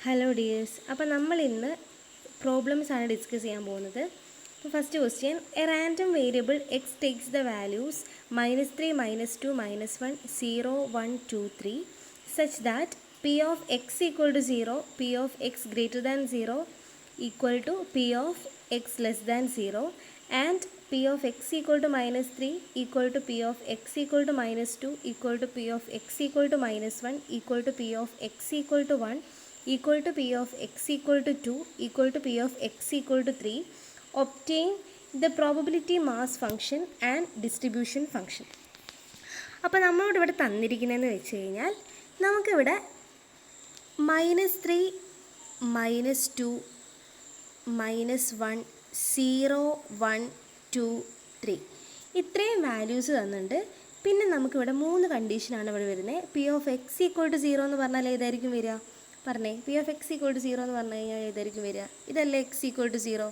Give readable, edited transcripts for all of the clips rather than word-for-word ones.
Hello dears. അപ്പോൾ നമ്മൾ ഇന്ന് പ്രോബ്ലംസ് ആണ് ഡിസ്കസ് ചെയ്യാൻ പോകുന്നത്. അപ്പോൾ first question, a random variable X takes the values -3, -2, -1, 0, 1, 2, 3 such that P of X equal to 0, P of X greater than 0 equal to P of X less than 0 and P of X equal to -3 equal to P of X equal to -2 equal to P of X equal to -1 equal to P of X equal to 1 equal to p of x equal to 2 equal to p of x equal to 3. Obtain the probability mass function and distribution function. അപ്പോൾ നമ്മളോട് ഇവിടെ തന്നിരിക്കുന്നതെന്ന് വെച്ച് കഴിഞ്ഞാൽ നമുക്കിവിടെ -3, -2, -1, 0, 1, 2, 3 ഇത്രയും values തന്നിട്ടുണ്ട്. പിന്നെ നമുക്കിവിടെ 3 കണ്ടീഷനാണ് ഇവിടെ വരുന്നത്. P of X equal to 0 എന്ന് പറഞ്ഞാൽ ഏതായിരിക്കും വരിക? പറഞ്ഞേ, P of X equal to 0 എന്ന് പറഞ്ഞു കഴിഞ്ഞാൽ ഏതായിരിക്കും വരിക? ഇതല്ലേ എക്സ് ഈക്വൽ ടു 0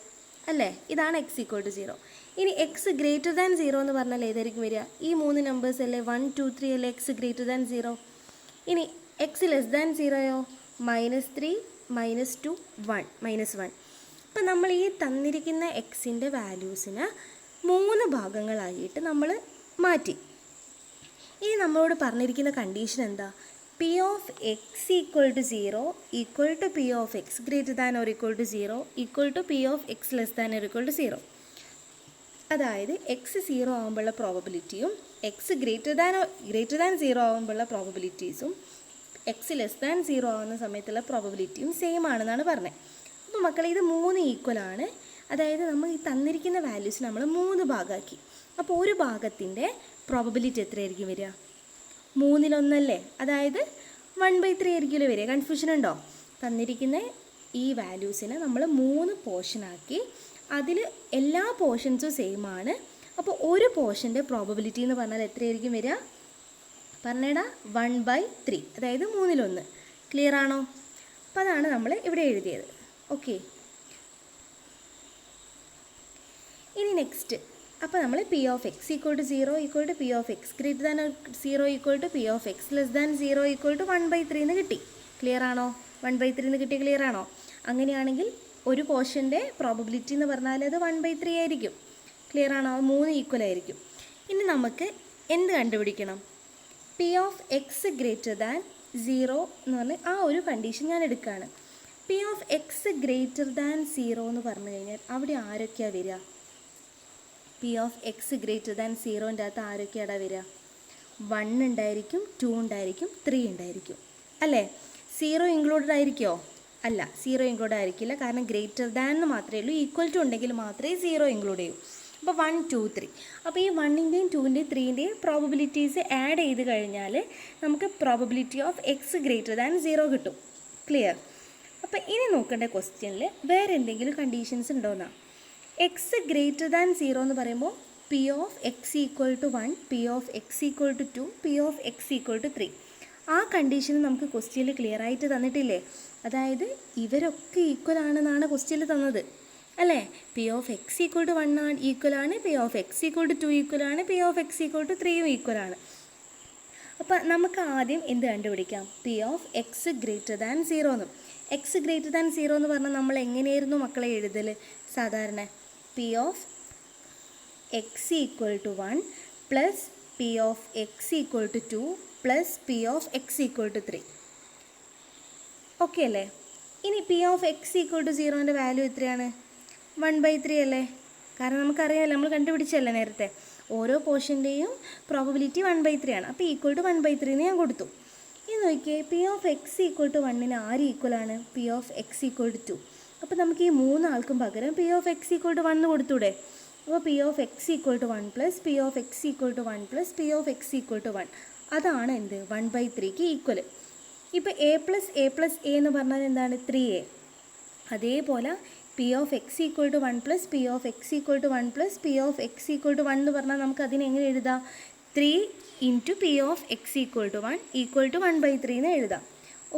അല്ലേ? ഇതാണ് എക്സ് ഈക്വൽ ടു 0. ഇനി എക്സ് ഗ്രേറ്റർ ദാൻ 0 എന്ന് പറഞ്ഞാൽ ഏതായിരിക്കും വരിക? ഈ 3 നമ്പേഴ്സ് അല്ലേ, 1, 2, 3 അല്ലേ എക്സ് ഗ്രേറ്റർ ദാൻ 0. ഇനി എക്സ് ലെസ് ദാൻ 0യോ? -3, -2, 1, -1. അപ്പം നമ്മൾ ഈ തന്നിരിക്കുന്ന എക്സിൻ്റെ വാല്യൂസിന് 3 ഭാഗങ്ങളായിട്ട് നമ്മൾ മാറ്റി. ഇനി നമ്മളോട് പറഞ്ഞിരിക്കുന്ന കണ്ടീഷൻ എന്താ? P of X equal to 0 equal to P of X greater than or equal to 0 equal to P of X less than or equal to 0. അതായത് എക്സ് 0 ആകുമ്പോഴുള്ള പ്രോബബിലിറ്റിയും എക്സ് ഗ്രേറ്റർ ദാൻ 0 ആകുമ്പോഴുള്ള പ്രോബബിലിറ്റീസും എക്സ് ലെസ് ദാൻ 0 ആകുന്ന സമയത്തുള്ള പ്രോബബിലിറ്റിയും same ആണെന്നാണ് പറഞ്ഞത്. അപ്പോൾ മക്കളെ, ഇത് 3 ഈക്വലാണ്. അതായത് നമ്മൾ ഈ തന്നിരിക്കുന്ന വാല്യൂസ് നമ്മൾ 3 ഭാഗമാക്കി. അപ്പോൾ ഒരു ഭാഗത്തിൻ്റെ പ്രോബബിലിറ്റി എത്രയായിരിക്കും വരിക? 3/1 അതായത് 1/3 ആയിരിക്കുമല്ലോ വരിക. കൺഫ്യൂഷൻ ഉണ്ടോ? തന്നിരിക്കുന്ന ഈ വാല്യൂസിനെ നമ്മൾ 3 പോർഷനാക്കി. അതിൽ എല്ലാ പോർഷൻസും സെയിം ആണ്. അപ്പോൾ ഒരു പോർഷൻ്റെ പ്രോബബിലിറ്റി എന്ന് പറഞ്ഞാൽ എത്രയായിരിക്കും വരിക? പറഞ്ഞേടാ, 1/3, അതായത് 3/1. ക്ലിയർ ആണോ? അപ്പോൾ അതാണ് നമ്മൾ ഇവിടെ എഴുതിയത്. ഓക്കെ, ഇനി നെക്സ്റ്റ്. അപ്പോൾ നമ്മൾ P of X equal to 0 equal to P of X greater than 0 equal to P of X less than 0 equal to 1/3 എന്ന് കിട്ടി. ക്ലിയർ ആണോ? 1/3 എന്ന് കിട്ടി. ക്ലിയർ ആണോ? അങ്ങനെയാണെങ്കിൽ ഒരു പോർഷൻ്റെ പ്രോബബിലിറ്റി എന്ന് പറഞ്ഞാൽ അത് 1/3 ആയിരിക്കും. ക്ലിയർ ആണോ? 3 ഈക്വൽ ആയിരിക്കും. ഇനി നമുക്ക് എന്ത് കണ്ടുപിടിക്കണം? P of X greater than 0 എന്ന് പറഞ്ഞ് ആ ഒരു കണ്ടീഷൻ ഞാൻ എടുക്കുകയാണ്. P of X greater than 0 എന്ന് പറഞ്ഞു കഴിഞ്ഞാൽ അവിടെ ആരൊക്കെയാണ് വരിക? P of X greater than 0ൻ്റെ അകത്ത് ആരൊക്കെയാണ് വരിക? 1 ഉണ്ടായിരിക്കും, 2 ഉണ്ടായിരിക്കും, 3 ഉണ്ടായിരിക്കും അല്ലേ? 0 ഇൻക്ലൂഡഡ് ആയിരിക്കുമോ? അല്ല, 0 ഇൻക്ലൂഡ് ആയിരിക്കില്ല. കാരണം ഗ്രേറ്റർ ദാൻ എന്ന് മാത്രമേ ഉള്ളൂ. ഈക്വൽ ടു ഉണ്ടെങ്കിൽ മാത്രമേ 0 ഇൻക്ലൂഡ് ചെയ്യൂ. അപ്പോൾ 1, 2, 3. അപ്പോൾ ഈ 1ൻ്റെയും 2ൻ്റെയും 3ൻ്റെയും പ്രോബബിലിറ്റീസ് ആഡ് ചെയ്ത് കഴിഞ്ഞാൽ നമുക്ക് probability of X greater than 0 കിട്ടും. ക്ലിയർ? അപ്പോൾ ഇനി നോക്കേണ്ട ക്വസ്റ്റ്യനിൽ വേറെ എന്തെങ്കിലും കണ്ടീഷൻസ് ഉണ്ടോയെന്നാണ്. എക്സ് ഗ്രേറ്റർ ദാൻ 0 എന്ന് പറയുമ്പോൾ P of X equal to 1, P of X equal to 2, P of X equal to 3. ആ കണ്ടീഷൻ നമുക്ക് ക്വസ്റ്റ്യനിൽ ക്ലിയർ ആയിട്ട് തന്നിട്ടില്ലേ? അതായത് ഇവരൊക്കെ ഈക്വൽ ആണെന്നാണ് ക്വസ്റ്റ്യനിൽ തന്നത് അല്ലേ? P of X equal to 1 equal ആണ്, P of X equal to 2 equal ആണ്, P of X equal to 3 equal ആണ്. അപ്പോൾ നമുക്ക് ആദ്യം എന്ത് കണ്ടുപിടിക്കാം? P of X greater than 0 എന്നും. എക്സ് ഗ്രേറ്റർ ദാൻ 0 എന്ന് പറഞ്ഞാൽ നമ്മൾ എങ്ങനെയായിരുന്നു മക്കളെ എഴുതൽ? സാധാരണ P of X equal to 1 plus P of X equal to 2 plus P of X equal to 3. Okay അല്ലേ? ഇനി P of X equal to 0ൻ്റെ വാല്യൂ എത്രയാണ്? 1/3 അല്ലേ? കാരണം നമുക്കറിയാമല്ലോ, നമ്മൾ കണ്ടുപിടിച്ചല്ലേ നേരത്തെ. ഓരോ പോർഷൻ്റെയും പ്രോബബിലിറ്റി 1/3 ആണ്. അപ്പോൾ ഈക്വൽ ടു 1/3 ഞാൻ കൊടുത്തു. ഇനി നോക്കിയേ, P of X equal to 1ന് ആര് ഈക്വലാണ്? P of X equal to 2. അപ്പോൾ നമുക്ക് ഈ 3 ആൾക്കും പകരം P of X equal to 1 കൊടുത്തൂടെ? അപ്പോൾ P of X equal to 1 plus P of X equal to 1 plus P of X equal to 1. അതാണ് എന്ത്? 1/3ക്ക് ഈക്വൽ. ഇപ്പോൾ എ പ്ലസ് എ എന്ന് പറഞ്ഞാൽ എന്താണ്? 3a. അതേപോലെ P of X equal to 1 plus P of X equal to 1 plus P of X equal to 1 എന്ന് പറഞ്ഞാൽ നമുക്ക് അതിനെങ്ങനെ എഴുതാം? 3 into P of X equal to 1 equal to 1/3 എന്ന് എഴുതാം.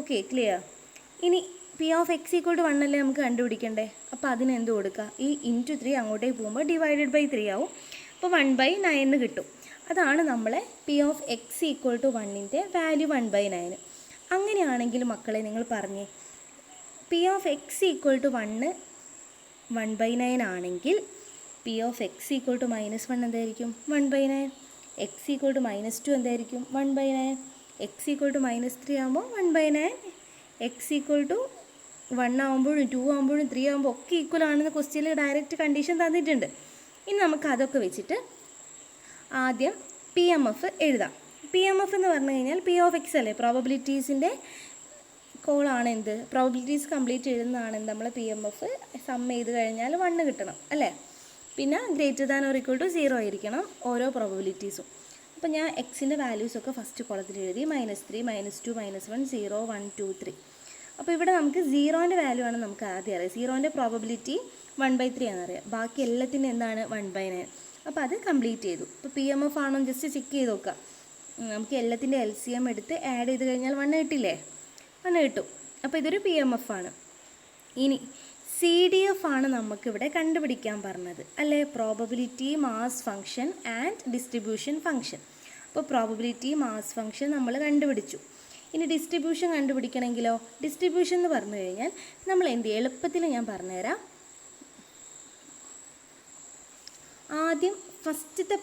Okay, clear? ഇനി P of X equal to 1 അല്ലേ നമുക്ക് കണ്ടുപിടിക്കണ്ടേ? അപ്പോൾ അതിന് എന്ത് കൊടുക്കുക? ഈ ഇൻറ്റു 3 അങ്ങോട്ടേക്ക് പോകുമ്പോൾ ഡിവൈഡഡ് ബൈ 3 ആവും. അപ്പോൾ 1/9 കിട്ടും. അതാണ് നമ്മളെ P of X equal to 1ൻ്റെ വാല്യൂ 1/9. അങ്ങനെയാണെങ്കിൽ മക്കളെ നിങ്ങൾ പറഞ്ഞേ, P of X equal to 1/9 ആണെങ്കിൽ P of X equal to -1 എന്തായിരിക്കും? 1/9. എക്സ് ഈക്വൽ ടു -2 എന്തായിരിക്കും? 1/9. എക്സ് ഈക്വൽ ടു -3 ആകുമ്പോൾ 1/9. എക്സ് ഈക്വൽ ടു 1 ആകുമ്പോഴും 2 ആകുമ്പോഴും 3 ആകുമ്പോൾ ഒക്കെ ഈക്വൽ ആണെന്ന് ക്വസ്റ്റ്യനിൽ ഡയറക്റ്റ് കണ്ടീഷൻ തന്നിട്ടുണ്ട്. ഇനി നമുക്ക് അതൊക്കെ വെച്ചിട്ട് ആദ്യം പി എം എഫ് എഴുതാം. പി എം എഫ് എന്ന് പറഞ്ഞു കഴിഞ്ഞാൽ പി ഓഫ് എക്സ് അല്ലേ, പ്രോബബിലിറ്റീസിൻ്റെ കോളാണ് എന്ത്, പ്രോബബിലിറ്റീസ് കംപ്ലീറ്റ് എഴുതുന്നതാണ് നമ്മൾ പി എം എഫ്. സം ചെയ്ത് കഴിഞ്ഞാൽ 1 കിട്ടണം അല്ലേ. പിന്നെ >= 0 ആയിരിക്കണം ഓരോ പ്രോബബിലിറ്റീസും. അപ്പോൾ ഞാൻ എക്സിൻ്റെ വാല്യൂസൊക്കെ ഫസ്റ്റ് കോളത്തിൽ എഴുതി. -3, -2, -1, 0, 1, 2, 3. അപ്പോൾ ഇവിടെ നമുക്ക് 0ൻ്റെ വാല്യൂ ആണ് നമുക്ക് ആദ്യം അറിയാം. 0ൻ്റെ പ്രോബബിലിറ്റി 1/3 ആണെന്നറിയാം. ബാക്കി എല്ലാത്തിനും എന്താണ്? 1/9. അപ്പോൾ അത് കംപ്ലീറ്റ് ചെയ്തു. ഇപ്പോൾ പി എം എഫ് ആണോ ജസ്റ്റ് ചെക്ക് ചെയ്ത് നോക്കാം. നമുക്ക് എല്ലാത്തിൻ്റെ LCM എടുത്ത് ആഡ് ചെയ്ത് കഴിഞ്ഞാൽ 1 കിട്ടില്ലേ? 1 കിട്ടും. അപ്പോൾ ഇതൊരു പി എം എഫ് ആണ്. ഇനി CDF ആണ് നമുക്കിവിടെ കണ്ടുപിടിക്കാൻ പറഞ്ഞത് അല്ലേ, probability mass function and distribution function. അപ്പോൾ പ്രോബബിലിറ്റി മാസ് ഫംഗ്ഷൻ നമ്മൾ കണ്ടുപിടിച്ചു. ഇനി ഡിസ്ട്രിബ്യൂഷൻ കണ്ടുപിടിക്കണമെങ്കിലോ, ഡിസ്ട്രിബ്യൂഷൻ എന്ന് പറഞ്ഞു കഴിഞ്ഞാൽ നമ്മൾ എന്ത് ചെയ്യും, എളുപ്പത്തിൽ ഞാൻ പറഞ്ഞുതരാം. ആദ്യം ഫസ്റ്റത്തെ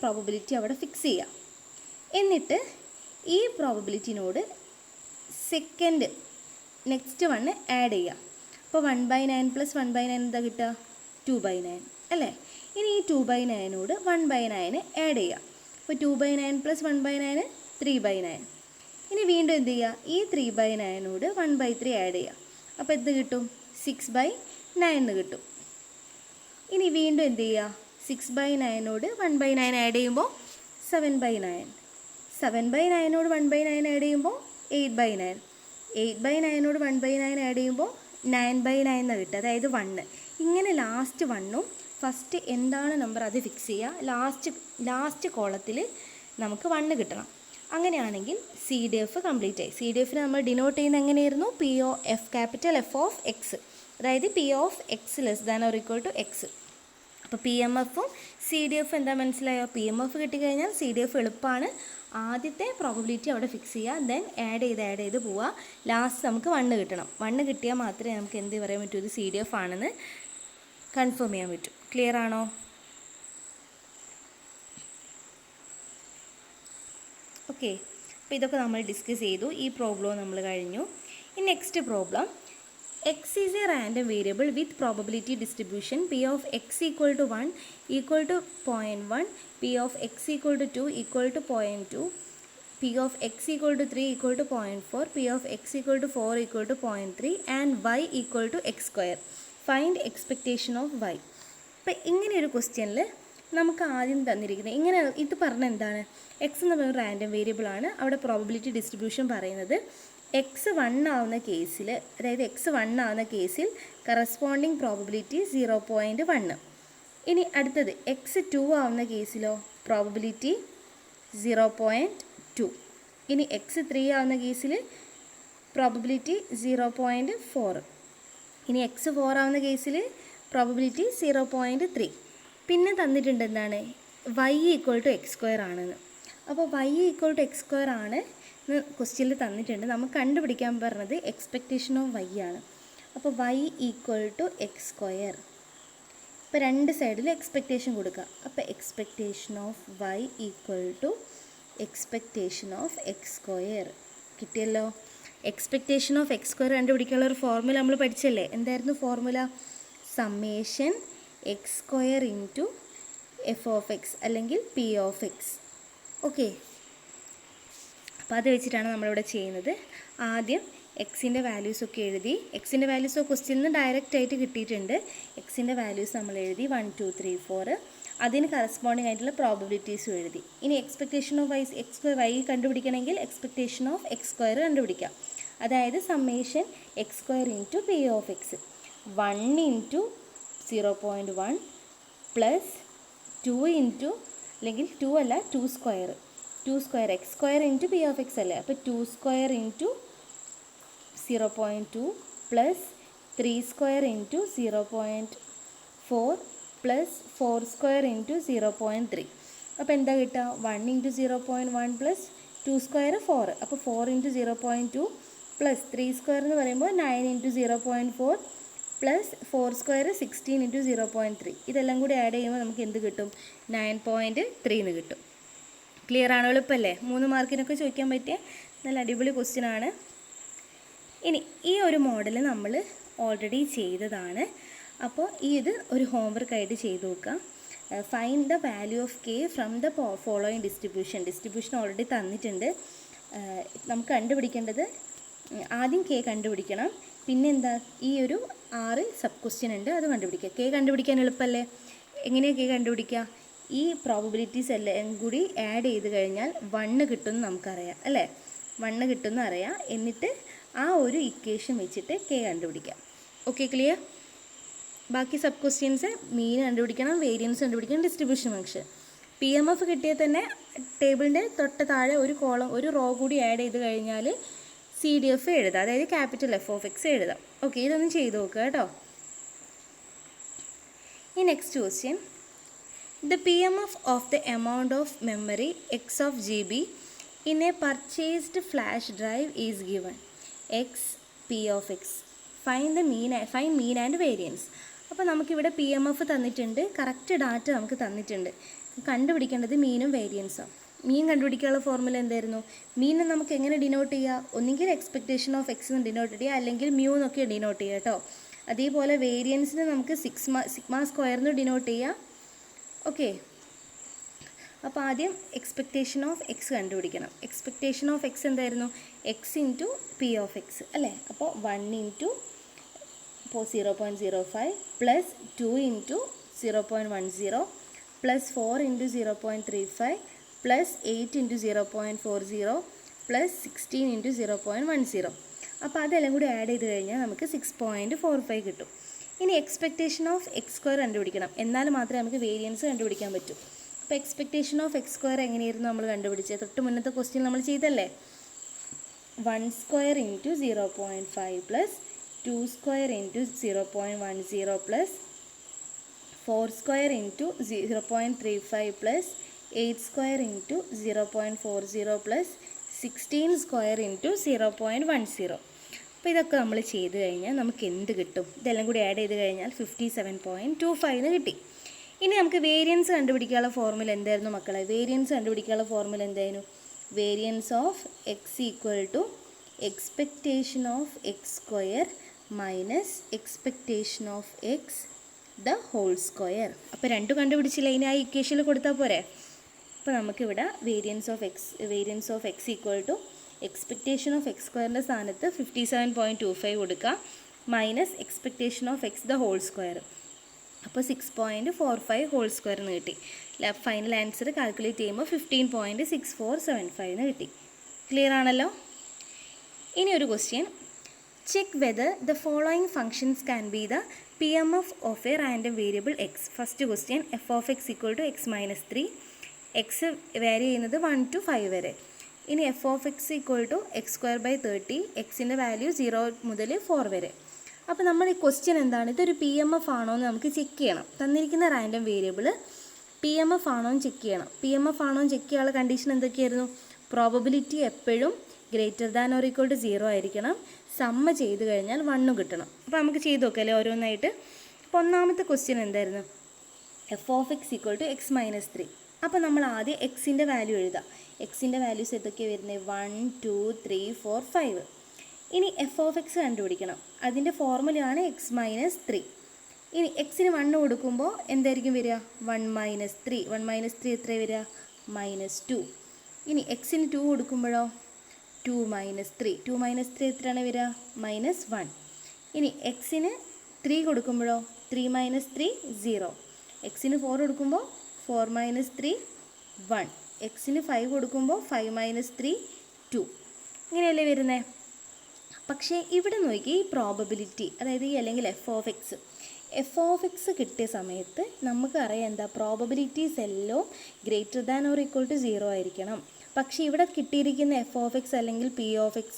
പ്രോബബിലിറ്റി അവിടെ ഫിക്സ് ചെയ്യാം. എന്നിട്ട് ഈ പ്രോബബിലിറ്റിനോട് സെക്കൻഡ് നെക്സ്റ്റ് 1 ആഡ് ചെയ്യാം. അപ്പോൾ 1/9 + 1/9 എന്താ കിട്ടുക? 2/9 അല്ലേ. ഇനി ഈ 2/9നോട് 1/9 ആഡ് ചെയ്യാം. അപ്പോൾ 2/9 + 1/9 3/9. ഇനി വീണ്ടും എന്ത് ചെയ്യുക, ഈ 3/9നോട് 1/3 ആഡ് ചെയ്യുക. അപ്പോൾ എന്ത് കിട്ടും? 6/9 കിട്ടും. ഇനി വീണ്ടും എന്ത് ചെയ്യുക, 6/9നോട് 1/9 ആഡ് ചെയ്യുമ്പോൾ 7/9. 7/9നോട് 1/9 ആഡ് ചെയ്യുമ്പോൾ 8/9. 8/9നോട് 1/9 ആഡ് ചെയ്യുമ്പോൾ 9/9 എന്ന് കിട്ടുക, അതായത് 1. ഇങ്ങനെ ലാസ്റ്റ് 1ഉം ഫസ്റ്റ് എന്താണ് നമ്പർ അത് ഫിക്സ് ചെയ്യുക. ലാസ്റ്റ് കോളത്തിൽ നമുക്ക് 1 കിട്ടണം. അങ്ങനെയാണെങ്കിൽ CDF കംപ്ലീറ്റ് ആയി. CDFന് നമ്മൾ ഡിനോട്ട് ചെയ്യുന്നത് എങ്ങനെയായിരുന്നു? ക്യാപിറ്റൽ F ഓഫ് എക്സ്, അതായത് P ഓഫ് എക്സ് >= x. അപ്പോൾ പി എം എഫും CDF എന്താ മനസ്സിലായോ? പി എം എഫ് കിട്ടിക്കഴിഞ്ഞാൽ CDF എളുപ്പമാണ്. ആദ്യത്തെ പ്രോബബിലിറ്റി അവിടെ ഫിക്സ് ചെയ്യുക, ദെൻ ആഡ് ചെയ്ത് പോവുക. ലാസ്റ്റ് നമുക്ക് 1 കിട്ടണം. 1 കിട്ടിയാൽ മാത്രമേ നമുക്ക് എന്ത് പറയാൻ പറ്റൂ, ഇത് CDF ആണെന്ന് കൺഫേം ചെയ്യാൻ പറ്റും. ക്ലിയർ ആണോ? ഓക്കെ, അപ്പോൾ ഇതൊക്കെ നമ്മൾ ഡിസ്കസ് ചെയ്തു. ഈ പ്രോബ്ലം നമ്മൾ കഴിഞ്ഞു. ഈ next problem, x is a random variable with probability distribution p of x = 1 = 0.1, p of x = 2 = 0.2, p of x = 3 = 0.4, p of x = 4 = 0.3 and y = x². Find expectation of y. അപ്പോൾ ഇങ്ങനെയൊരു ക്വസ്റ്റ്യനിൽ നമുക്ക് ആദ്യം തന്നിരിക്കുന്നത് ഇങ്ങനെ, ഇത് പറഞ്ഞ എന്താണ്, എക്സ് എന്ന് പറയുന്ന റാൻഡം വേരിയബിൾ ആണ്. അവിടെ പ്രോബബിലിറ്റി ഡിസ്ട്രിബ്യൂഷൻ പറയുന്നത് x1 ആവുന്ന കേസിൽ, അതായത് x1 ആവുന്ന കേസിൽ കറസ്പോണ്ടിങ് പ്രോബബിലിറ്റി 0.1. ഇനി അടുത്തത് x2 ആവുന്ന കേസിലോ പ്രോബബിലിറ്റി 0.2. ഇനി x3 ആവുന്ന കേസിൽ പ്രോബബിലിറ്റി 0.4. ഇനി x4 ആവുന്ന കേസിൽ പ്രോബബിലിറ്റി 0.3. പിന്നെ തന്നിട്ടുണ്ട് എന്താണ്, y = x² ആണെന്ന്. അപ്പോൾ y = x² ആണ് ക്വസ്റ്റ്യനിൽ തന്നിട്ടുണ്ട്. നമുക്ക് കണ്ടുപിടിക്കാൻ പറഞ്ഞത് എക്സ്പെക്റ്റേഷൻ ഓഫ് y ആണ്. അപ്പോൾ y = x². ഇപ്പോൾ രണ്ട് സൈഡിൽ എക്സ്പെക്റ്റേഷൻ കൊടുക്കുക. അപ്പോൾ expectation of y = expectation of x² കിട്ടിയല്ലോ. എക്സ്പെക്റ്റേഷൻ ഓഫ് x² കണ്ടുപിടിക്കാനുള്ള ഒരു ഫോർമുല നമ്മൾ പഠിച്ചല്ലേ, എന്തായിരുന്നു formula? Summation x² × f of x അല്ലെങ്കിൽ p of x. ഓക്കെ, അപ്പോൾ അത് വെച്ചിട്ടാണ് നമ്മളിവിടെ ചെയ്യുന്നത്. ആദ്യം എക്സിൻ്റെ വാല്യൂസൊക്കെ എഴുതി. എക്സിൻ്റെ വാല്യൂസ് ക്വസ്റ്റ്യനിൽ നിന്ന് ഡയറക്റ്റ് ആയിട്ട് കിട്ടിയിട്ടുണ്ട്. എക്സിൻ്റെ വാല്യൂസ് നമ്മൾ എഴുതി 1, 2, 3, 4. അതിന് കറസ്പോണ്ടിങ് ആയിട്ടുള്ള പ്രോബബിലിറ്റീസും എഴുതി. ഇനി എക്സ്പെക്റ്റേഷൻ ഓഫ് y കണ്ടുപിടിക്കണമെങ്കിൽ എക്സ്പെക്റ്റേഷൻ ഓഫ് x² കണ്ടുപിടിക്കാം. അതായത് summation x² × p of x 1 × 0.1 plus 2 അല്ലെങ്കിൽ 2 അല്ല 2² x² × p of x അല്ലേ. അപ്പോൾ 2² × 0.2 പ്ലസ് 3² × 0.4 പ്ലസ് 4² × 0.3. അപ്പോൾ എന്താ കിട്ടുക? 1 × 0.1 പ്ലസ് 2² 4. അപ്പോൾ 4 × 0.2 പ്ലസ് 3 സ്ക്വയർ എന്ന് പറയുമ്പോൾ 9 ഇൻറ്റു 0.4 പ്ലസ് 4 സ്ക്വയർ 16 ഇൻറ്റു 0.3. ഇതെല്ലാം കൂടി ആഡ് ചെയ്യുമ്പോൾ നമുക്ക് എന്ത് കിട്ടും? 9.3 എന്ന് കിട്ടും. ക്ലിയർ ആണോ? എളുപ്പമല്ലേ? 3 മാർക്കിനൊക്കെ ചോദിക്കാൻ പറ്റിയ നല്ല അടിപൊളി ക്വസ്റ്റ്യൻ ആണ്. ഇനി ഈ ഒരു മോഡൽ നമ്മൾ ഓൾറെഡി ചെയ്തതാണ്. അപ്പോൾ ഇത് ഒരു ഹോംവർക്കായിട്ട് ചെയ്ത് നോക്കാം. Find the value of K from the following distribution already തന്നിട്ടുണ്ട്. നമുക്ക് കണ്ടുപിടിക്കേണ്ടത് ആദ്യം കെ കണ്ടുപിടിക്കണം. പിന്നെന്താ, ഈ ഒരു 6 സബ് ക്വസ്റ്റ്യൻ ഉണ്ട്, അത് കണ്ടുപിടിക്കുക. കെ കണ്ടുപിടിക്കാൻ എളുപ്പമല്ലേ? എങ്ങനെയാണ് കെ കണ്ടുപിടിക്കുക? ഈ പ്രോബബിലിറ്റീസ് എല്ലാം കൂടി ആഡ് ചെയ്ത് കഴിഞ്ഞാൽ 1 കിട്ടുമെന്ന് നമുക്കറിയാം അല്ലേ? 1 കിട്ടുമെന്ന് അറിയാം. എന്നിട്ട് ആ ഒരു ഇക്വേഷൻ വെച്ചിട്ട് കെ കണ്ടുപിടിക്കാം. Okay, clear? ബാക്കി സബ് ക്വസ്റ്റ്യൻസ് മീൻ കണ്ടുപിടിക്കണം, വേരിയൻസ് കണ്ടുപിടിക്കണം, ഡിസ്ട്രിബ്യൂഷൻ ഫംഗ്ഷൻ. PMF കിട്ടിയാൽ തന്നെ ടേബിളിൻ്റെ തൊട്ട് താഴെ ഒരു റോ കൂടി ആഡ് ചെയ്ത് കഴിഞ്ഞാൽ CDF എഴുതാം, അതായത് ക്യാപിറ്റൽ F(x) എഴുതാം. ഓക്കെ, ഇതൊന്നും ചെയ്ത് നോക്കുക കേട്ടോ. ഈ next question, the PMF of the amount of memory X of GB in a purchased flash drive is given X P of X. Find mean and variance. അപ്പോൾ നമുക്കിവിടെ PMF തന്നിട്ടുണ്ട്, correct data നമുക്ക് തന്നിട്ടുണ്ട്. കണ്ടുപിടിക്കേണ്ടത് മീനും വേരിയൻസും. മീൻ കണ്ടുപിടിക്കാനുള്ള ഫോർമുല എന്തായിരുന്നു? മീനെ നമുക്ക് എങ്ങനെ ഡിനോട്ട് ചെയ്യുക? ഒന്നുകിൽ എക്സ്പെക്റ്റേഷൻ ഓഫ് എക്സ് എന്ന് ഡിനോട്ട് ചെയ്യുക, അല്ലെങ്കിൽ മ്യൂ എന്നൊക്കെ ഡിനോട്ട് ചെയ്യുക കേട്ടോ. അതേപോലെ വേരിയൻസിന് നമുക്ക് സിഗ്മ സ്ക്വയറിന് ഡിനോട്ട് ചെയ്യുക. ഓക്കെ, അപ്പോൾ ആദ്യം എക്സ്പെക്റ്റേഷൻ ഓഫ് എക്സ് കണ്ടുപിടിക്കണം. എക്സ്പെക്റ്റേഷൻ ഓഫ് എക്സ് എന്തായിരുന്നു? X into P of X അല്ലേ? അപ്പോൾ 1 into 0.05 plus 2 into 0.10 plus 4 into 0.35 plus 8 into 0.40 plus 16 into 0.10. അപ്പോൾ അതെല്ലാം കൂടി ആഡ് ചെയ്ത് കഴിഞ്ഞാൽ നമുക്ക് 6.45 കിട്ടും. ഇനി എക്സ്പെക്റ്റേഷൻ ഓഫ് എക്സ് സ്ക്വയർ കണ്ടുപിടിക്കണം, എന്നാൽ മാത്രമേ നമുക്ക് വേരിയൻസ് കണ്ടുപിടിക്കാൻ പറ്റൂ. അപ്പോൾ എക്സ്പെക്റ്റേഷൻ ഓഫ് എക്സ് സ്ക്വയർ എങ്ങനെയായിരുന്നു നമ്മൾ കണ്ടുപിടിച്ചത്? തൊട്ട് മുന്നത്തെ ക്വസ്റ്റ്യൻ നമ്മൾ ചെയ്തല്ലേ? 1 square into 0.5 plus 2 square into 0.10 plus 4 square into 0.35 plus 8 square into 0.40 plus 16 square into 0.10. അപ്പോൾ ഇതൊക്കെ നമ്മൾ ചെയ്ത് കഴിഞ്ഞാൽ നമുക്ക് എന്ത് കിട്ടും? ഇതെല്ലാം കൂടി ആഡ് ചെയ്ത് കഴിഞ്ഞാൽ 57.25 എന്ന് കിട്ടി. ഇനി നമുക്ക് വേരിയൻസ് കണ്ടുപിടിക്കാനുള്ള ഫോർമുല എന്തായിരുന്നു മക്കളെ? വേരിയൻസ് കണ്ടുപിടിക്കാനുള്ള ഫോർമുല എന്തായിരുന്നു? Variance of X equal to expectation of X square minus expectation of X the whole square. അപ്പോൾ രണ്ടും കണ്ടുപിടിച്ചില്ല, ഇനി ആ ഇക്വേഷനിൽ കൊടുത്താൽ പോരെ? അപ്പോൾ നമുക്കിവിടെ variance of X equal to expectation of X സ്ക്വയറിൻ്റെ സ്ഥാനത്ത് 57.25 കൊടുക്കുക, minus expectation of X the whole square. അപ്പോൾ 6.45 ഹോൾ സ്ക്വയർ എന്ന് കിട്ടി. ഫൈനൽ ആൻസർ കാൽക്കുലേറ്റ് ചെയ്യുമ്പോൾ 15.6475 എന്ന് കിട്ടി. ക്ലിയർ ആണല്ലോ? ഇനി ഒരു question, check whether the following functions can be the PMF of a random variable X. First question, f(x) equal to x minus 3. X vary ചെയ്യുന്നത് 1 to 5 വരെ. ഇനി f(x) ഈക്വൽ ടു x²/30. എക്സിൻ്റെ വാല്യൂ 0 മുതൽ 4 വരെ. അപ്പോൾ നമ്മൾ ഈ ക്വസ്റ്റ്യൻ എന്താണ്? ഇതൊരു PMF ആണോ എന്ന് നമുക്ക് ചെക്ക് ചെയ്യണം. തന്നിരിക്കുന്ന റാൻഡം വേരിയബിൾ PMF ആണോ എന്ന് ചെക്ക് ചെയ്യണം. PMF ആണോ എന്ന് ചെക്ക് ചെയ്യാനുള്ള കണ്ടീഷൻ എന്തൊക്കെയായിരുന്നു? പ്രോബബിലിറ്റി എപ്പോഴും greater than or equal to 0 ആയിരിക്കണം, സമ്മ ചെയ്ത് കഴിഞ്ഞാൽ 1 കിട്ടണം. അപ്പോൾ നമുക്ക് ചെയ്ത് നോക്കാം അല്ലേ ഓരോന്നായിട്ട്. അപ്പോൾ ഒന്നാമത്തെ ക്വസ്റ്റ്യൻ എന്തായിരുന്നു? f(x) equal to x minus 3. അപ്പോൾ നമ്മൾ ആദ്യം എക്സിൻ്റെ വാല്യൂ എഴുതാം. എക്സിൻ്റെ വാല്യൂസ് എന്തൊക്കെയാണ് വരുന്നത്? 1, 2, 3, 4, 5. ഇനി f(x) കണ്ടുപിടിക്കണം. അതിൻ്റെ ഫോർമുലയാണ് x മൈനസ് 3. ഇനി എക്സിന് 1 കൊടുക്കുമ്പോൾ എന്തായിരിക്കും വരിക? 1 മൈനസ് 3. 1 മൈനസ് 3 എത്ര വരിക? -2. ഇനി എക്സിന് 2 കൊടുക്കുമ്പോഴോ? 2 മൈനസ് 3. 2 മൈനസ് 3 എത്രയാണ് വരിക? -1. ഇനി എക്സിന് 3 കൊടുക്കുമ്പോഴോ? 3 മൈനസ് 3 0. എക്സിന് 4 കൊടുക്കുമ്പോൾ 4 മൈനസ് 3 1. എക്സിന് 5 കൊടുക്കുമ്പോൾ 5 മൈനസ് 3 2. ഇങ്ങനെയല്ലേ വരുന്നത്? പക്ഷേ ഇവിടെ നോക്കി ഈ പ്രോബബിലിറ്റി, അതായത് ഈ അല്ലെങ്കിൽ f(x) കിട്ടിയ സമയത്ത് നമുക്കറിയാം എന്താ? പ്രോബബിലിറ്റീസ് എല്ലാം greater than or equal to 0 ആയിരിക്കണം. പക്ഷേ ഇവിടെ കിട്ടിയിരിക്കുന്ന f(x) അല്ലെങ്കിൽ p(x)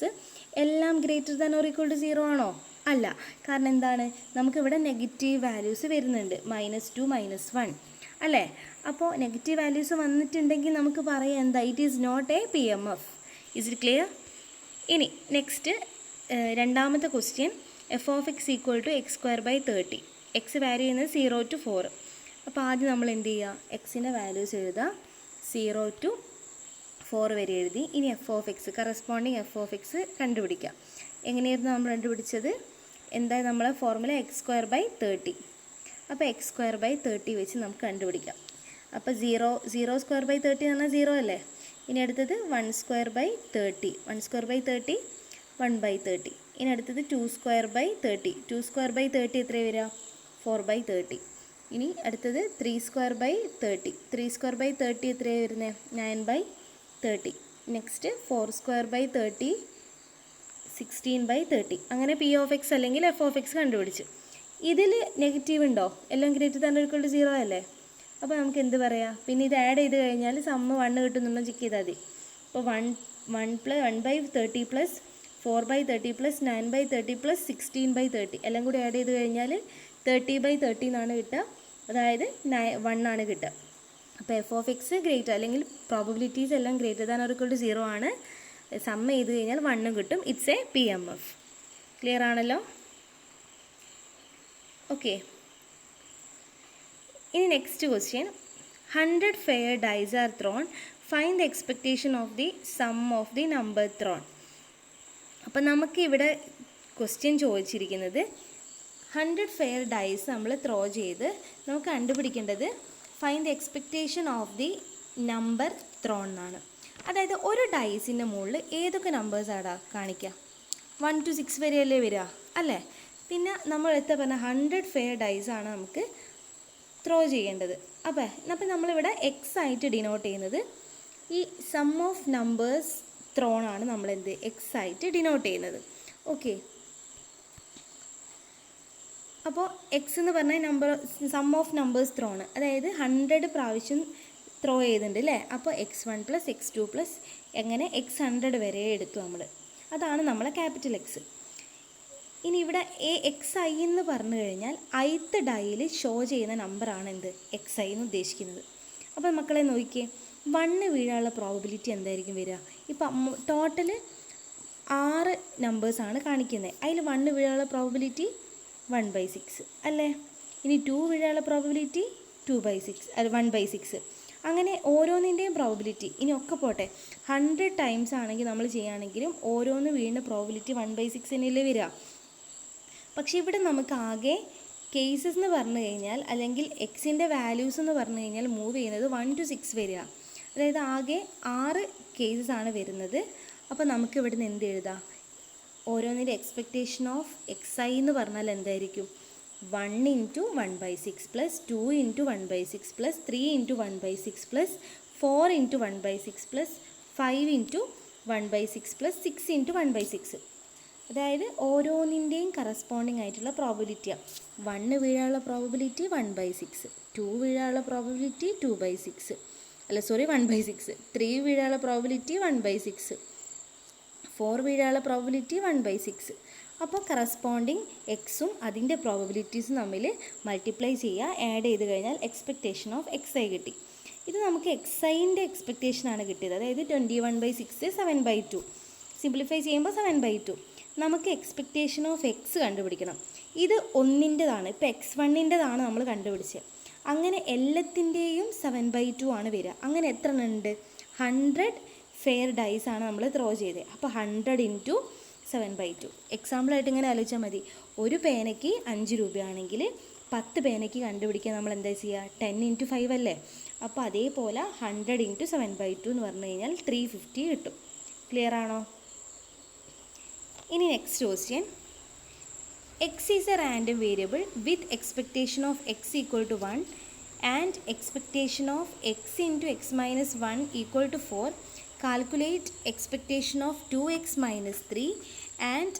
എല്ലാം greater than or equal to 0 ആണോ? അല്ല. കാരണം എന്താണ്? നമുക്കിവിടെ നെഗറ്റീവ് വാല്യൂസ് വരുന്നുണ്ട്, -2 -1 അല്ലേ? അപ്പോൾ നെഗറ്റീവ് വാല്യൂസ് വന്നിട്ടുണ്ടെങ്കിൽ നമുക്ക് പറയാം എന്താ? It is not a PMF. Is it clear? ഇനി നെക്സ്റ്റ് രണ്ടാമത്തെ question F of X equal to X square by 30. X value ചെയ്യുന്നത് 0 to 4. അപ്പോൾ ആദ്യം നമ്മൾ എന്ത് ചെയ്യുക, എക്സിൻ്റെ വാല്യൂസ് എഴുതുക. 0 to 4 വരെ എഴുതി. ഇനി F of X, corresponding F of X കണ്ടുപിടിക്കുക. എങ്ങനെയായിരുന്നു നമ്മൾ കണ്ടുപിടിച്ചത്? എന്താ നമ്മളെ ഫോർമുല എക്സ് സ്ക്വയർ ബൈ 30. അപ്പോൾ എക്സ് സ്ക്വയർ ബൈ 30 വെച്ച് നമുക്ക് കണ്ടുപിടിക്കാം. അപ്പോൾ 0 സ്ക്വയർ ബൈ 30 എന്ന് പറഞ്ഞാൽ 0 അല്ലേ. ഇനി അടുത്തത് 1 square by 30. 1 square by 30 1 by 30. ഇനി അടുത്തത് 2 സ്ക്വയർ ബൈ 30. 2 സ്ക്വയർ ബൈ 30 എത്ര വരിക? 4 ബൈ 30. ഇനി അടുത്തത് 3 സ്ക്വയർ ബൈ 30. 3 സ്ക്വയർ ബൈ 30 എത്രയാണ് വരുന്നത്? 9 by 30. Next 4 square by 30 16 by 30. അങ്ങനെ പി ഓഫ് എക്സ് അല്ലെങ്കിൽ എഫ് ഓഫ് എക്സ് കണ്ടുപിടിച്ചു. ഇതിൽ നെഗറ്റീവ് ഉണ്ടോ? എല്ലാം greater than or equal to 0 അല്ലേ. അപ്പോൾ നമുക്ക് എന്ത് പറയാം? പിന്നെ ഇത് ആഡ് ചെയ്ത് കഴിഞ്ഞാൽ സമ്മ് 1 കിട്ടുന്നുണ്ടോ ചെക്ക് ചെയ്താൽ മതി. അപ്പോൾ 1 by 30 plus 4 by 30 plus 9 by 30 plus 16 by 30 എല്ലാം കൂടി ആഡ് ചെയ്ത് കഴിഞ്ഞാൽ 30 ബൈ 30 എന്നാണ് കിട്ടുക. അതായത് 1 ആണ് കിട്ടുക. അപ്പോൾ എഫ് ഓഫ് എക്സ് ഗ്രേറ്റർ അല്ലെങ്കിൽ പ്രോബബിലിറ്റീസ് എല്ലാം greater than or equal to 0 ആണ്. സമ്മ് ചെയ്ത് കഴിഞ്ഞാൽ 1 കിട്ടും. It's a PMF. ക്ലിയർ ആണല്ലോ? ഓക്കെ. ഇനി next question, 100 fair dice are thrown. Find the expectation of the sum of the number thrown. അപ്പം നമുക്കിവിടെ ക്വസ്റ്റ്യൻ ചോദിച്ചിരിക്കുന്നത് 100 fair dice നമ്മൾ ത്രോ ചെയ്ത് നമുക്ക് കണ്ടുപിടിക്കേണ്ടത് find the expectation of the number thrown എന്നാണ്. അതായത് ഒരു ഡൈസിൻ്റെ മുകളിൽ ഏതൊക്കെ നമ്പേഴ്സാണ് കാണിക്കുക? 1 to 6 വരെയല്ലേ വരിക അല്ലേ. പിന്നെ നമ്മൾ എത്ര പറഞ്ഞ 100 fair dice ആണ് നമുക്ക് ത്രോ ചെയ്യേണ്ടത്. അപ്പം നമ്മളിവിടെ എക്സ് ആയിട്ട് ഡിനോട്ട് ചെയ്യുന്നത് ഈ സം ഓഫ് നമ്പേഴ്സ് ത്രോൺ ആണ് നമ്മൾ എന്ത് എക്സ് ആയിട്ട് ഡിനോട്ട് ചെയ്യുന്നത്. ഓക്കെ. അപ്പോൾ എക്സ് എന്ന് പറഞ്ഞാൽ number sum of numbers thrown, അതായത് 100 പ്രാവശ്യം ത്രോ ചെയ്തിട്ടുണ്ട് അല്ലേ. അപ്പോൾ x1 പ്ലസ് x2 പ്ലസ് എങ്ങനെ x100 വരെ എടുത്തു നമ്മൾ. അതാണ് നമ്മളെ ക്യാപിറ്റൽ എക്സ്. ഇനി ഇവിടെ xi എന്ന് പറഞ്ഞു കഴിഞ്ഞാൽ ith ഡൈയിൽ ഷോ ചെയ്യുന്ന നമ്പറാണ് എന്ത് xi എന്ന് ഉദ്ദേശിക്കുന്നത്. അപ്പോൾ മക്കളെ നോക്കിയേ, 1 വീഴാനുള്ള പ്രോബബിലിറ്റി എന്തായിരിക്കും വരിക? ഇപ്പം ടോട്ടൽ 6 നമ്പേഴ്സാണ് കാണിക്കുന്നത്. അതിൽ 1 വീഴാനുള്ള പ്രോബബിലിറ്റി 1/6 അല്ലേ. ഇനി 2 വീഴാനുള്ള പ്രോബബിലിറ്റി 2/6 അല്ല 1/6. അങ്ങനെ ഓരോന്നിൻ്റെയും പ്രോബബിലിറ്റി ഇനി ഒക്കെ പോട്ടെ 100 ടൈംസ് ആണെങ്കിൽ നമ്മൾ ചെയ്യുകയാണെങ്കിലും ഓരോന്ന് വീഴുന്ന പ്രോബബിലിറ്റി 1/6 വരിക. പക്ഷേ ഇവിടെ നമുക്ക് ആകെ കേസസ് എന്ന് പറഞ്ഞു കഴിഞ്ഞാൽ അല്ലെങ്കിൽ എക്സിൻ്റെ വാല്യൂസ് എന്ന് പറഞ്ഞു കഴിഞ്ഞാൽ മൂവ് ചെയ്യുന്നത് 1 to 6 വരിക. അതായത് ആകെ 6 കേസസ് ആണ് വരുന്നത്. അപ്പോൾ നമുക്ക് ഇവിടെ നിന്ന് എന്ത് എഴുതാം? ഓരോന്നിൻ്റെ എക്സ്പെക്റ്റേഷൻ ഓഫ് xi എന്ന് പറഞ്ഞാൽ എന്തായിരിക്കും? 1 into 1/6 plus 2 into 1/6 plus 3 into 1/6 plus 4 into 1/6 plus 5 into 1/6 plus 6 into 1/6. അതായത് ഓരോന്നിൻ്റെയും കറസ്പോണ്ടിങ് ആയിട്ടുള്ള പ്രോബബിലിറ്റിയാണ്. 1 വീഴാനുള്ള പ്രോബബിലിറ്റി 1/6, 2 വീഴാനുള്ള പ്രോബബിലിറ്റി 2/6 അല്ല സോറി 1/6, 3 വീഴാനുള്ള പ്രോബബിലിറ്റി 1/6, 4 വീഴാനുള്ള പ്രോബബിലിറ്റി 1/6. അപ്പോൾ കറസ്പോണ്ടിങ് എക്സും അതിൻ്റെ പ്രോബബിലിറ്റീസും തമ്മിൽ മൾട്ടിപ്ലൈ ചെയ്യുക, ആഡ് ചെയ്ത് കഴിഞ്ഞാൽ എക്സ്പെക്റ്റേഷൻ ഓഫ് xi കിട്ടി. ഇത് നമുക്ക് xiൻ്റെ എക്സ്പെക്റ്റേഷനാണ് കിട്ടിയത്. അതായത് 21/6 7/2. സിംപ്ലിഫൈ ചെയ്യുമ്പോൾ 7/2. നമുക്ക് എക്സ്പെക്റ്റേഷൻ ഓഫ് എക്സ് കണ്ടുപിടിക്കണം. ഇത് ഒന്നിൻ്റെതാണ്. ഇപ്പോൾ x1ൻ്റെതാണ് നമ്മൾ കണ്ടുപിടിച്ചത്. അങ്ങനെ എല്ലാത്തിൻ്റെയും 7/2 ആണ് വരിക. അങ്ങനെ എത്ര ഉണ്ട്? 100 ഫെയർ ഡൈസ് ആണ് നമ്മൾ ത്രോ ചെയ്തത്. അപ്പോൾ 100 into 7/2. എക്സാമ്പിളായിട്ട് ഇങ്ങനെ ആലോചിച്ചാൽ മതി. ഒരു പേനയ്ക്ക് 5 രൂപയാണെങ്കിൽ 10 പേനയ്ക്ക് കണ്ടുപിടിക്കാൻ നമ്മൾ എന്താ ചെയ്യുക? 10 into 5 അല്ലേ. അപ്പോൾ അതേപോലെ 100 into 7/2 എന്ന് പറഞ്ഞു കഴിഞ്ഞാൽ 350 കിട്ടും. ക്ലിയർ ആണോ? ഇനി next question, x is a random variable with expectation of x equal to 1 and expectation of x into x minus 1 equal to 4. Calculate expectation of 2x minus 3 and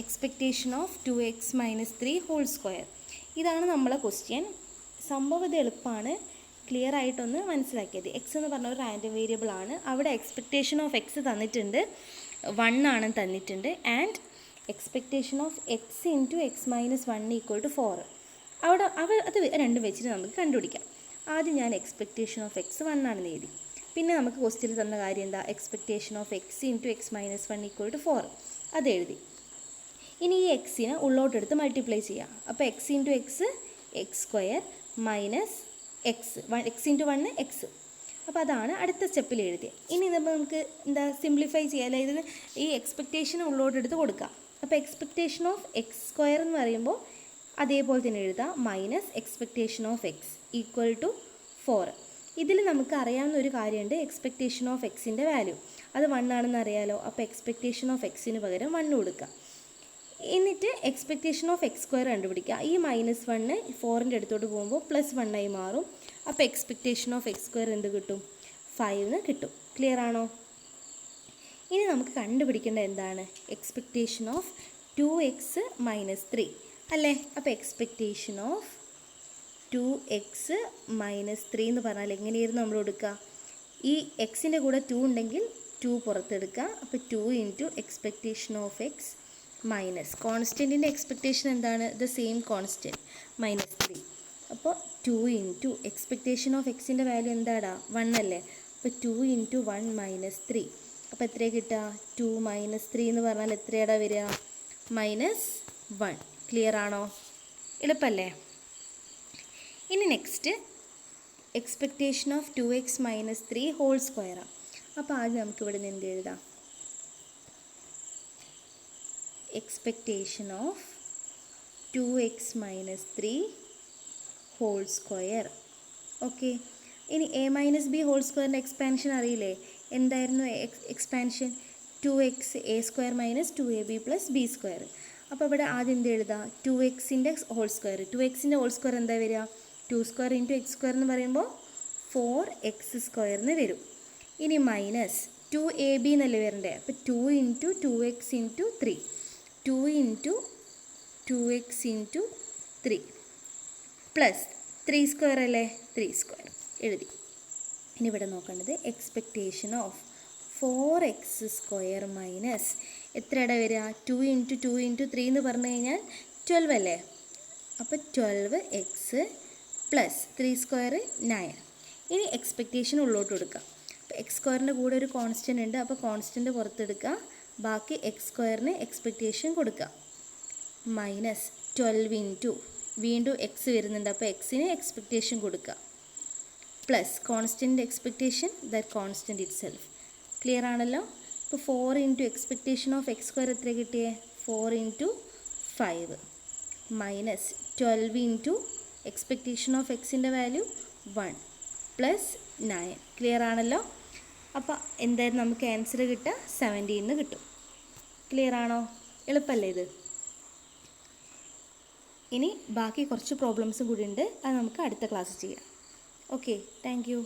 expectation of 2x minus 3 whole square. ഇതാണ് നമ്മളെ question. സംഭവം ഇത് എളുപ്പമാണ്, clear ആയിട്ടൊന്ന് മനസ്സിലാക്കിയത്. X എന്ന് പറഞ്ഞ ഒരു റാൻഡം വേരിയബിൾ ആണ്. അവിടെ എക്സ്പെക്റ്റേഷൻ ഓഫ് എക്സ് തന്നിട്ടുണ്ട്, 1 ആണ് തന്നിട്ടുണ്ട്. And expectation of X into X minus 1 equal to 4. അവിടെ അത് രണ്ടും വെച്ചിട്ട് നമുക്ക് കണ്ടുപിടിക്കാം. ആദ്യം ഞാൻ എക്സ്പെക്റ്റേഷൻ ഓഫ് എക്സ് 1 ആണെന്ന് എഴുതി. പിന്നെ നമുക്ക് ക്വസ്റ്റ്യനിൽ തന്ന കാര്യം എന്താ? Expectation of X into X minus 1 equal to 4 അത് എഴുതി. ഇനി ഈ എക്സിനെ ഉള്ളോട്ടെടുത്ത് മൾട്ടിപ്ലൈ ചെയ്യാം. അപ്പോൾ X into X X square minus X X into 1 X. അപ്പോൾ അതാണ് അടുത്ത സ്റ്റെപ്പിൽ എഴുതിയത്. ഇനി നമുക്ക് എന്താ സിംപ്ലിഫൈ ചെയ്യാം, അതായത് ഈ എക്സ്പെക്റ്റേഷൻ ഉള്ളോട്ടെടുത്ത് കൊടുക്കാം. അപ്പോൾ എക്സ്പെക്റ്റേഷൻ ഓഫ് എക്സ് സ്ക്വയർ എന്ന് പറയുമ്പോൾ അതേപോലെ തന്നെ എഴുതാം, minus expectation of X equal to 4. ഇതിൽ നമുക്ക് അറിയാവുന്ന ഒരു കാര്യമുണ്ട്, എക്സ്പെക്റ്റേഷൻ ഓഫ് എക്സിൻ്റെ വാല്യൂ അത് 1 ആണെന്ന് അറിയാലോ. അപ്പോൾ എക്സ്പെക്റ്റേഷൻ ഓഫ് എക്സിന് പകരം 1 കൊടുക്കുക. എന്നിട്ട് എക്സ്പെക്റ്റേഷൻ ഓഫ് എക്സ് സ്ക്വയർ കണ്ടുപിടിക്കുക. ഈ -1 4ൻ്റെ അടുത്തോട്ട് പോകുമ്പോൾ +1 ആയി മാറും. അപ്പോൾ എക്സ്പെക്റ്റേഷൻ ഓഫ് എക്സ് സ്ക്വയർ എന്ത് കിട്ടും? 5 കിട്ടും. ക്ലിയർ ആണോ? ഇനി നമുക്ക് കണ്ടുപിടിക്കേണ്ടത് എന്താണ്? എക്സ്പെക്റ്റേഷൻ ഓഫ് 2x - 3 അല്ലേ? അപ്പോൾ എക്സ്പെക്റ്റേഷൻ ഓഫ് 2x - 3 എന്ന് പറഞ്ഞാൽ എങ്ങനെയായിരുന്നു നമ്മൾ എടുക്കുക? ഈ എക്സിൻ്റെ കൂടെ 2 ഉണ്ടെങ്കിൽ 2 പുറത്തെടുക്കുക. അപ്പോൾ 2 into expectation of X minus കോൺസ്റ്റൻറ്റിൻ്റെ എക്സ്പെക്റ്റേഷൻ എന്താണ്? The same constant -3. അപ്പോൾ 2 ഇൻറ്റു എക്സ്പെക്റ്റേഷൻ ഓഫ് എക്സിൻ്റെ വാല്യൂ എന്താടാ? 1 അല്ലേ? അപ്പോൾ 2 ഇൻറ്റു 1 - 3. അപ്പോൾ എത്രയാണ് കിട്ടുക? 2 - 3 എന്ന് പറഞ്ഞാൽ എത്രയാടാ വരിക? -1. ക്ലിയർ ആണോ? എളുപ്പമല്ലേ? ഇനി next expectation of 2x - 3 whole സ്ക്വയറാണ്. അപ്പോൾ ആദ്യം നമുക്ക് ഇവിടെ നിന്ന് എന്ത് എഴുതാം? Expectation of 2x - 3 whole square. Okay. ഇനി a - b ഹോൾ സ്ക്വയറിൻ്റെ എക്സ്പാൻഷൻ അറിയില്ലേ? എന്തായിരുന്നു expansion? 2x a² - 2ab + b². അപ്പോൾ ഇവിടെ ആദ്യം എന്ത് എഴുതാം? 2xൻ്റെ ഹോൾ സ്ക്വയർ. 2xൻ്റെ ഹോൾ സ്ക്വയർ എന്താ വരിക? 2² ഇൻറ്റു x² എന്ന് പറയുമ്പോൾ 4x² എന്ന് വരും. ഇനി മൈനസ് 2ab എന്നല്ലേ വരണ്ടേ? അപ്പോൾ 2 into 2x into 3. 2 into 2x into 3 plus 3² അല്ലേ? 3² എഴുതി. ഇനി ഇവിടെ നോക്കേണ്ടത് എക്സ്പെക്റ്റേഷൻ ഓഫ് 4x² മൈനസ് എത്രയുടെ വരിക? 2 ഇൻറ്റു 2 ഇൻറ്റു 3 എന്ന് പറഞ്ഞു കഴിഞ്ഞാൽ 12 അല്ലേ? അപ്പോൾ 12x പ്ലസ് 3² 9. ഇനി എക്സ്പെക്റ്റേഷൻ ഉള്ളോട്ട് കൊടുക്കുക. അപ്പോൾ x² കൂടെ ഒരു കോൺസ്റ്റൻ്റ് ഉണ്ട്. അപ്പോൾ കോൺസ്റ്റൻ്റ് പുറത്തെടുക്കുക. ബാക്കി x² എക്സ്പെക്റ്റേഷൻ കൊടുക്കുക. മൈനസ് 12 ഇൻറ്റു വീണ്ടും എക്സ് വരുന്നുണ്ട്. അപ്പോൾ എക്സിന് എക്സ്പെക്റ്റേഷൻ കൊടുക്കുക. Plus constant expectation that constant it self. Clear ആണല്ലോ? ഇപ്പോൾ 4 ഇൻറ്റു എക്സ്പെക്റ്റേഷൻ ഓഫ് x² എത്ര കിട്ടിയേ? 4 into 5 minus 12 into expectation of എക്സിൻ്റെ വാല്യൂ 1 പ്ലസ് 9. ക്ലിയർ ആണല്ലോ? അപ്പോൾ എന്തായാലും നമുക്ക് ആൻസർ കിട്ടുക 17 കിട്ടും. ക്ലിയർ ആണോ? എളുപ്പമല്ലേ ഇത്? ഇനി ബാക്കി കുറച്ച് പ്രോബ്ലംസും കൂടി ഉണ്ട്. അത് നമുക്ക് അടുത്ത ക്ലാസ് ചെയ്യാം. Okay, thank you.